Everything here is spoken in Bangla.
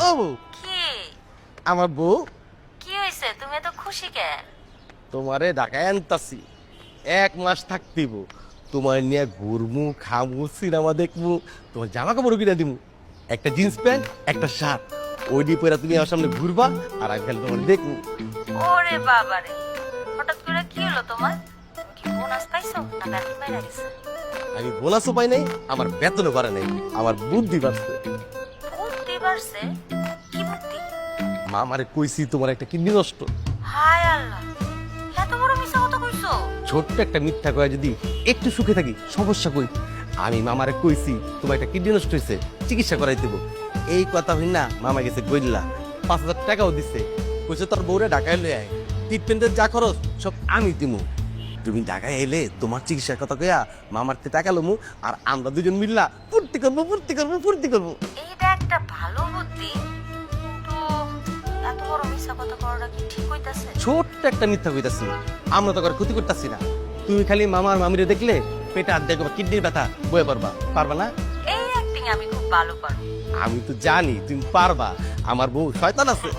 ও বউ, কি আমার বউ কি হয়েছে? তুমি এত খুশি কেন? তোমারে ঢাকায় আনতাছি, 1 মাস থাকতিব। তোমার নিয়ে ঘুরমু, খামু, সিনেমা দেখমু, তোমার জামা কাপড় কিনে দিমু, একটা জিন্স প্যান্ট, একটা শার্ট। ওই দিয়ে পরে তুমি আমার সামনে ঘুরবা আর আমি খালি তোমার দেখমু। ওরে বাবা রে, হঠাৎ করে কি হলো তোমার? কি বোনাস পাইছো না বেতন বাইরে গেছে? আমি বোনাসও পাই নাই, আমার বেতনও করে নাই, আমার বুদ্ধি বাড়ছে। বুদ্ধি বাড়ছে? কি বুদ্ধি? মামারে কইছি তোমার একটা কিডনি নষ্ট। হায় আল্লাহ, এত বড় মিছা কথা কইছো? ছোট্ট একটা মিথ্যা কয়ে যদি একটু সুখে থাকি, সমস্যা কই? আমি মামারে কইছি তোমার একটা কিডনি নষ্ট হয়েছে, চিকিৎসা করাই দেবো। এই কথা হই না, মামা গেছে গইল্লা, 5,000 টাকাও দিছে। কইছে তোর বউরে ঢাকায় লয়ে আয়, ট্রিটমেন্টের যা খরচ সব আমি দিমু। তুমি ঢাকায় এলে তোমার চিকিৎসার কথা কইয়া মামার তে টাকা লমু, আর আমরা দুজন মিল্লা ফুর্তি করবো, ফুর্তি করবো, ফুর্তি করবো। এইটা একটা ভালো বুদ্ধি, কিন্তু এত বড় মিছা কথা করাটা কি ঠিক হইতাছে? ছোট্ট একটা মিথ্যা কইতাছি, আমরা তো কারো ক্ষতি করতেছি না। তুমি খালি মামার মামিরে দেখলে পেটে হাত দেখবা, কিডনির ব্যথা বয়ে পারবা, পারবা না? এই অ্যাক্টিং আমি খুব ভালো পারি। আমি তো জানি তুমি পারবা, আমার বউ শয়তান আছে।